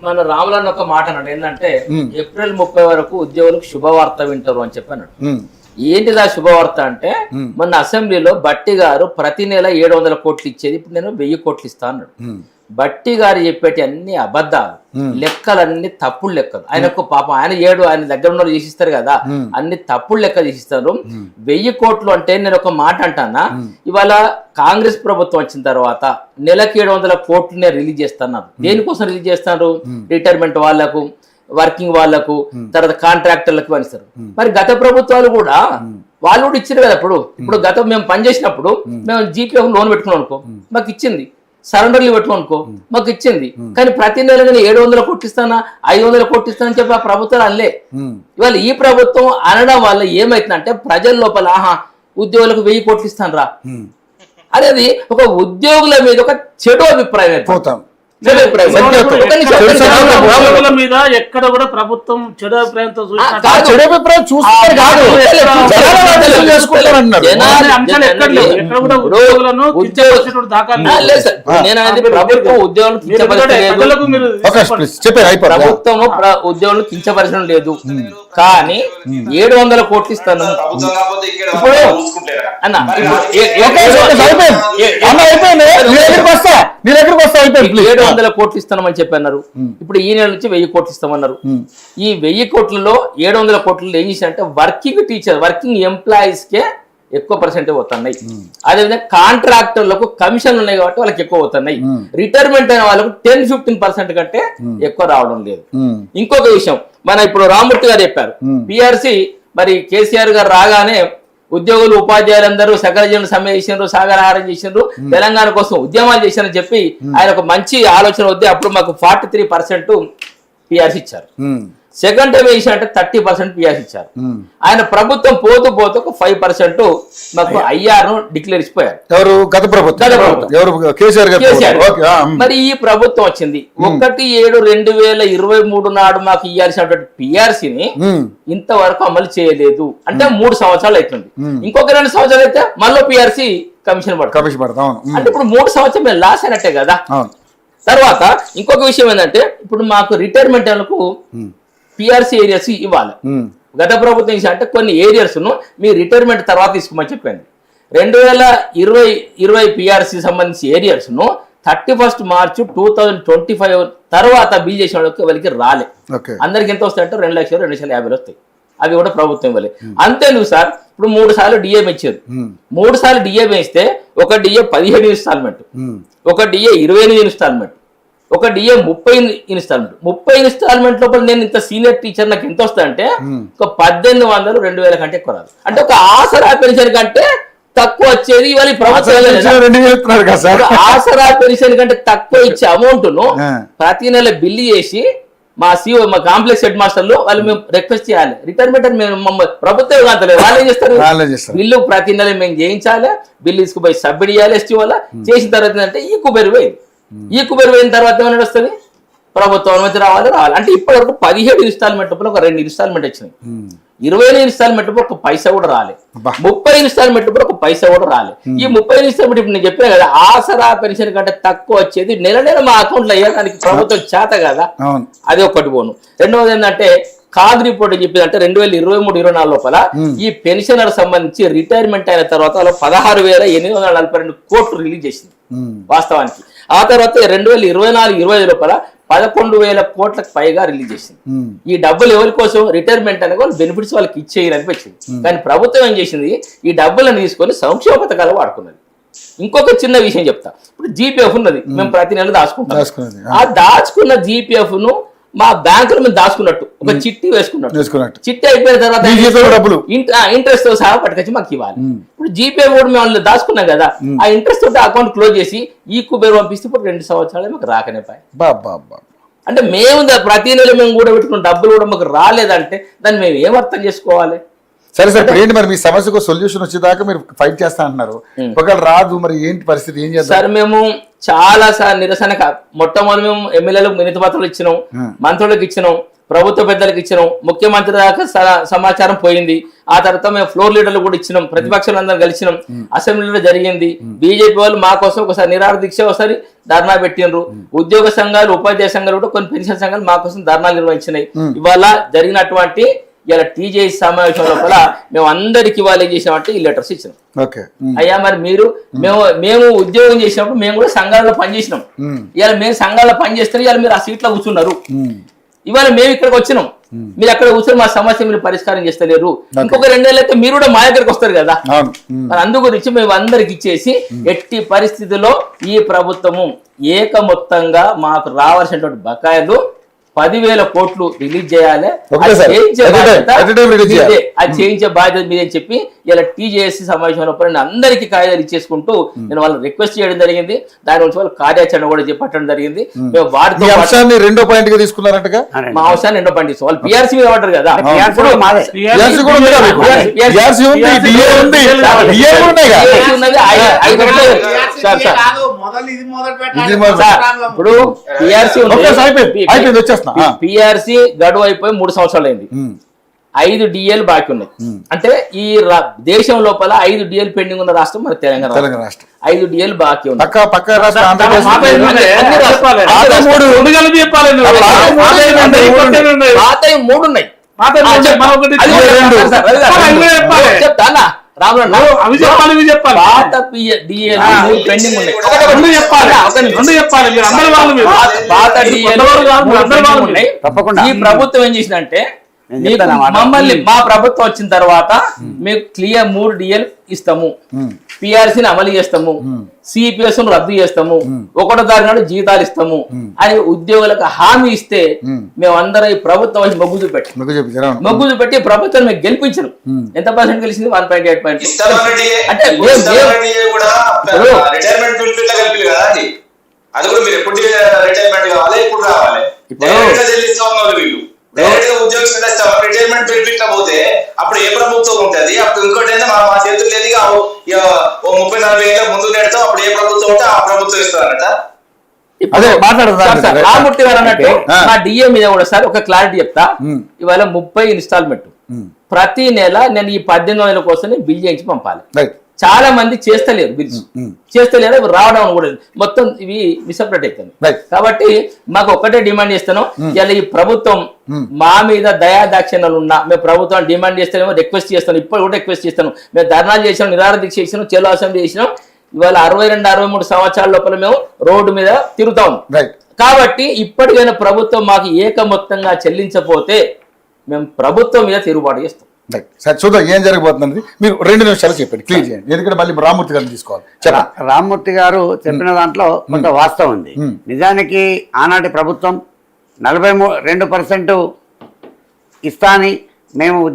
మన రాములన్న ఒక మాట అన్నాడు ఏంటంటే ఏప్రిల్ 30 వరకు ఉద్యోగులకు శుభవార్త వింటారు అని చెప్పి అన్నాడు. ఏంటిదా శుభవార్త అంటే మొన్న అసెంబ్లీలో బట్టి గారు ప్రతి నెల 700 కోట్లు ఇచ్చేది ఇప్పుడు నేను 1000 కోట్లు ఇస్తా అన్నాడు. బట్టి గారు చెప్పేటి అన్ని అబద్ధాలు, లెక్కలన్నీ తప్పుడు లెక్కలు. ఆయనకు పాపం ఆయన దగ్గర ఉన్న చేసిస్తారు కదా, అన్ని తప్పుడు లెక్క చేసిస్తారు. 1000 కోట్లు అంటే నేను ఒక మాట అంటానా, ఇవాళ కాంగ్రెస్ ప్రభుత్వం వచ్చిన తర్వాత నెలకి 700 కోట్లునే రిలీజ్ చేస్తున్నారు. దేనికోసం రిలీజ్ చేస్తున్నారు? రిటైర్మెంట్ వాళ్లకు, వర్కింగ్ వాళ్లకు, తర్వాత కాంట్రాక్టర్లకు పనిస్తారు. మరి గత ప్రభుత్వాలు కూడా వాళ్ళు కూడా ఇచ్చారు కదా. ఇప్పుడు గతం మేము పనిచేసినప్పుడు మేము జీపీఎఫ్ లోన్ పెట్టుకున్నాం అనుకో, మాకు ఇచ్చింది. సరెండర్లు పెట్టుకోనుకో మాకు ఇచ్చింది. కానీ ప్రతి నెల 700 కోట్లు ఇస్తానా, 500 కోట్లు ఇస్తానని చెప్పి ఆ ప్రభుత్వాలు అల్లే. ఇవాళ ఈ ప్రభుత్వం అనడం వల్ల ఏమైతుందంటే ప్రజల లోపల ఉద్యోగులకు 1000 కోట్లు ఇస్తాను రా అనేది ఒక ఉద్యోగుల మీద ఒక చెడు అభిప్రాయం పోతాం. మీద ఎక్కడ కూడా ప్రభుత్వం చెడు అభిప్రాయంతో ప్రభుత్వం ఉద్యోగులను కించపరచడం లేదు. కానీ 700 కోట్లు ఇస్తాను ఇప్పుడు అన్న 700 కోట్లు ఇస్తామని చెప్పన్నారు. ఇప్పుడు ఈ నెల నుంచి 1000 కోట్లు ఇస్తామన్నారు. ఈ 1000 కోట్లలో 700 కోట్లలో ఏం చేశారంటే వర్కింగ్ ఎంప్లాయీస్ కే ఎక్కువ పర్సెంటేజ్ పోతున్నాయి. అదేవిధంగా కాంట్రాక్టర్లకు కమిషన్ ఉన్నాయి కాబట్టి వాళ్ళకి ఎక్కువ పోతున్నాయి. రిటైర్మెంట్ అయిన వాళ్ళకు 10-15% కంటే ఎక్కువ రావడం లేదు. ఇంకొక విషయం, మన ఇప్పుడు రామూర్తి గారు చెప్పారు, పిఆర్సి మరి కేసీఆర్ గారు రాగానే ఉద్యోగులు ఉపాధ్యాయులందరూ సకల జీవన సమ్మె చేసినారు, సాగరహారం చేసినారు, తెలంగాణ కోసం ఉద్యమాలు చేశారని చెప్పి ఆయన ఒక మంచి ఆలోచన వద్దే అప్పుడు మాకు 43% పిఆర్సీ ఇచ్చారు. సెకండ్ టైం వేసినట్టే 30% పిఆర్సీ ఇచ్చారు. ఆయన ప్రభుత్వం పోతూ ఒక 5% మాకు ఐఆర్ ను డిక్లేర్ ఇచ్చిపోయారు. మరి ఈ ప్రభుత్వం వచ్చింది 1/7/2023 నాడు మాకు ఇవ్వాల్సినటువంటి పిఆర్సీని ఇంతవరకు అమలు చేయలేదు. అంటే 3 సంవత్సరాలు అవుతుంది. ఇంకొక 2 సంవత్సరాలు అయితే మళ్ళీ పిఆర్సీ కమిషన్ పడుతుంది. అంటే ఇప్పుడు 3 సంవత్సరం మేము లాస్ అయినట్టే కదా. తర్వాత ఇంకొక విషయం ఏంటంటే ఇప్పుడు మాకు రిటైర్మెంట్ వాళ్ళకు పిఆర్సీ ఏరియాస్ ఇవ్వాలి. గత ప్రభుత్వం అంటే కొన్ని ఏరియాస్ ను మీ రిటైర్మెంట్ తర్వాత తీసుకోమని చెప్పింది. 2020 పిఆర్సీ సంబంధించి ఏరియాస్ ను 31 మార్చి 2025 తర్వాత బిల్ చేసిన వాళ్ళకి రాలే. అందరికి ఎంత వస్తాయంటే 2 లక్షలు 2,50,000 వస్తాయి. అవి కూడా ప్రభుత్వం ఇవ్వలే. అంతేందుకు సార్, ఇప్పుడు 3 సార్లు డిఏ ఇచ్చారు. 3 సార్లు డిఏ ఇస్తే ఒక డిఏ 17 ఇన్స్టాల్మెంట్, ఒక డిఏ 28 ఇన్స్టాల్మెంట్, ఒక డిఏ 30 ఇన్స్టాల్మెంట్. 30 ఇన్స్టాల్మెంట్ లోపల నేను ఇంత సీనియర్ టీచర్ నాకు ఎంత వస్తా అంటే ఒక 1800 2,000 కంటే ఎక్కువ రాదు. అంటే ఒక ఆసరా పెన్షన్ కంటే తక్కువ వచ్చేది ఇవాళ ఆసరా పెన్షన్ కంటే తక్కువ ఇచ్చే అమౌంట్ ను ప్రతి నెల బిల్లు చేసి మా సిఓ మా కాంప్లెక్స్ హెడ్ మాస్టర్లు వాళ్ళు మేము రిక్వెస్ట్ చేయాలి. రిటైర్మెంట్ అని మేము ప్రభుత్వం అంతలేదు, వాళ్ళు ఏం చేస్తారు, బిల్లు ప్రతి నెల మేము చేయించాలి, బిల్లు తీసుకుపోయి సబ్మిట్ చేయాలి ఎస్టీ వల్ల. చేసిన తర్వాత ఏంటంటే ఈ కుబేరు పోయిన తర్వాత ఏమైనా వస్తుంది, ప్రభుత్వం అనుమతి రావాలి. అంటే ఇప్పటి వరకు 17 ఇన్స్టాల్మెంట్ ఒక 2 ఇన్స్టాల్మెంట్ వచ్చినాయి. 20 ఇన్స్టాల్మెంట్ ఒక పైసా కూడా రాలే. 30 ఇన్స్టాల్మెంట్ ఒక పైసా కూడా రాలే. ఈ 30 ఇన్స్టాల్మెంట్ ఇప్పుడు నేను చెప్పినా కదా, ఆసరా పెన్షన్ కంటే తక్కువ వచ్చేది నెల మా అకౌంట్ లో వేయడానికి ప్రభుత్వం చేత కదా. అది ఒకటి పోను. రెండవది ఏంటంటే కాగ్ రిపోర్ట్ చెప్పింది అంటే 2023-24 లోపల ఈ పెన్షనర్ సంబంధించి రిటైర్మెంట్ అయిన తర్వాత 16,842 కోట్లు రిలీజ్ చేసింది వాస్తవానికి. ఆ తర్వాత 2024-25 లోపల 11,000 కోట్లకు పైగా రిలీజ్ చేసింది. ఈ డబ్బులు ఎవరి కోసం? రిటైర్మెంట్ అనే వాళ్ళు బెనిఫిట్స్ వాళ్ళకి ఇచ్చేయాలని అనిపించింది. కానీ ప్రభుత్వం ఏం చేసింది, ఈ డబ్బులను తీసుకొని సంక్షేమ పథకాలు వాడుకున్నది. ఇంకొక చిన్న విషయం చెప్తా. ఇప్పుడు జీపీఎఫ్ ఉన్నది, మేము ప్రతి నెల దాచుకుంటాం. ఆ దాచుకున్న జీపీఎఫ్ ను మా బ్యాంకులో మేము దాచుకున్నట్టు ఒక చిట్టి వేసుకున్నట్టు, చిట్టి అయిపోయిన తర్వాత ఇంట్రెస్ట్ తో సహా పట్టుకొచ్చి మాకు ఇవ్వాలి. ఇప్పుడు జీపే కూడా మేము దాచుకున్నాం కదా, ఆ ఇంట్రెస్ట్ తోటి అకౌంట్ క్లోజ్ చేసి ఈ కుబేరు పంపిస్తే ఇప్పుడు 2 సంవత్సరాలు మాకు రాకనే పాయి. అంటే మేము ప్రతి నెల మేము కూడా పెట్టుకున్న డబ్బులు కూడా మాకు రాలేదంటే దాన్ని మేము ఏం అర్థం చేసుకోవాలి? సరే సార్, ఇప్పుడు ఏంటి మరి మీ సమస్యకు సొల్యూషన్ వచ్చేదాకా మీరు ఫైట్ చేస్తా అంటున్నారు, ఒకవేళ రాదు మరి ఏంటి పరిస్థితి, ఏం చేస్తారు? సార్ మేము చాలా సార్ నిరసన మొట్టమొదటి మేము ఎమ్మెల్యేలకు వినతి పత్రాలు ఇచ్చినాం, మంత్రులకు ఇచ్చినాం, ప్రభుత్వ పెద్దలకు ఇచ్చినాం, ముఖ్యమంత్రి దాకా సమాచారం పోయింది. ఆ తర్వాత మేము ఫ్లోర్ లీడర్లు కూడా ఇచ్చినాం, ప్రతిపక్షాలందరం కలిసినాం, అసెంబ్లీలో జరిగింది. బీజేపీ వాళ్ళు మా కోసం ఒకసారి నిరాహార దీక్ష, ఒకసారి ధర్నా పెట్టినరు. ఉద్యోగ సంఘాలు, ఉపాధ్యాయ సంఘాలు కూడా కొన్ని పెన్షన్ సంఘాలు మా కోసం ధర్నాలు నిర్వహించినాయి. ఇవాళ జరిగినటువంటి ఇలా టీజేఈ సమావేశం లోపల మేము అందరికి ఇవాళ ఏం చేసినామంటే ఈ లెటర్స్ ఇచ్చినాం. అయ్యా మరి మీరు మేము ఉద్యోగం చేసినప్పుడు మేము కూడా సంఘాలలో పనిచేసినాం. ఇవాళ మేము సంఘాలలో పనిచేస్తే ఇవాళ మీరు ఆ సీట్లో కూర్చున్నారు. ఇవాళ మేము ఇక్కడికి వచ్చినాం, మీరు అక్కడ కూర్చొని మా సమస్య మీరు పరిష్కారం చేస్తలేరు. ఇంకొక 2 నెలలు అయితే మీరు కూడా మా దగ్గరికి వస్తారు కదా. మరి అందు గురించి మేము అందరికి ఇచ్చేసి ఎట్టి పరిస్థితుల్లో ఈ ప్రభుత్వము ఏకమొత్తంగా మాకు రావాల్సినటువంటి బకాయిలు 10,000 కోట్లు రిలీజ్ చేయాలి. అది చేయించే బాధ్యత మీదని చెప్పి ఇలా టీజేఎస్సీ సమావేశంలో అందరికీ కాయిదాలు ఇచ్చేసుకుంటూ నేను వాళ్ళని రిక్వెస్ట్ చేయడం జరిగింది. దాని నుంచి వాళ్ళు కార్యాచరణ కూడా చెప్పడం జరిగింది. మేము వాటితో రెండో పాయింట్ గా తీసుకున్నారంటగా మా అంశాన్ని రెండో పాయింట్ తీసుకోవాలి. పిఆర్సీ మీద పడ్డారు కదా. ఇప్పుడు పిఆర్సీ గడువు అయిపోయి 3 సంవత్సరాలు అయింది. 5 DL బాకీ ఉన్నాయి. అంటే ఈ దేశం లోపల 5 DL పెండింగ్ ఉన్న రాష్ట్రం మన తెలంగాణ రాష్ట్రం. 5 DL బాకీ ఉంది. చెప్తా ఈ ప్రభుత్వం ఏం చేసిందంటే మమ్మల్ని మా ప్రభుత్వం వచ్చిన తర్వాత మీకు క్లియర్ 3 DL ఇస్తాము, పిఆర్సీని అమలు చేస్తాము, సిపిఎస్ రద్దు చేస్తాము, 1వ తారీఖు నాడు జీతాలు ఇస్తాము అని ఉద్యోగులకు హామీ ఇస్తే మేమందరం ఈ ప్రభుత్వం మొగ్గు చూపెట్టి ప్రభుత్వం మేము గెలిపించను. ఎంత పర్సెంట్ గెలిచింది? 1.8%. అంటే రిటైర్మెంట్ బెనిఫిట్ పోతే అప్పుడు ఏ ప్రభుత్వం ఉంటుంది? అప్పుడు ఇంకోటి మా చేతులు లేదు, 30-40 ఏళ్ళ ముందు నేడుతాం, అప్పుడు ఏ ప్రభుత్వం ఉంటే ఆ ప్రభుత్వం ఇస్తారట. రామూర్తి గారు అన్నట్టు నా డిఏ మీద కూడా సార్ ఒక క్లారిటీ చెప్తా. ఇవాళ 30 ఇన్స్టాల్మెంట్ ప్రతి నెల నేను ఈ 18,000 కోసం బిల్ చేయించి పంపాలి. చాలా మంది చేస్తలేరు, బిల్స్ చేస్తలేరు, రావడం కూడా మొత్తం ఇవి మిస్అప్డేట్ అవుతుంది. కాబట్టి మాకు ఒక్కటే డిమాండ్ చేస్తాను, ఇలా ఈ ప్రభుత్వం మా మీద దయాదాక్షిణ్యాలు ఉన్నా మేము ప్రభుత్వం డిమాండ్ చేస్తానేమో, రిక్వెస్ట్ చేస్తాను, ఇప్పుడు కూడా రిక్వెస్ట్ చేస్తాను. మేము ధర్నాలు చేసినాం, నిరాహార దీక్ష చేసినాం, చెలో అసెంబ్లీ చేసినాం. ఇవాళ 62-63 సంవత్సరాల లోపల మేము రోడ్డు మీద తిరుగుతాం. కాబట్టి ఇప్పటికైనా ప్రభుత్వం మాకు ఏకమొత్తంగా చెల్లించకపోతే మేము ప్రభుత్వం మీద తిరుగుబాటు చేస్తాం. సరే చూద్దాం ఏం జరగబోతుంది. మీరు 2 నిమిషాలు చెప్పండి, క్లియర్ చేయండి, ఎందుకంటే మళ్ళీ రామ్మూర్తి గారిని తీసుకోవాలి. రామ్మూర్తి గారు చెప్పిన దాంట్లో కొంత వాస్తవం ఉంది. నిజానికి ఆనాటి ప్రభుత్వం 42% ఇస్తా అని మేము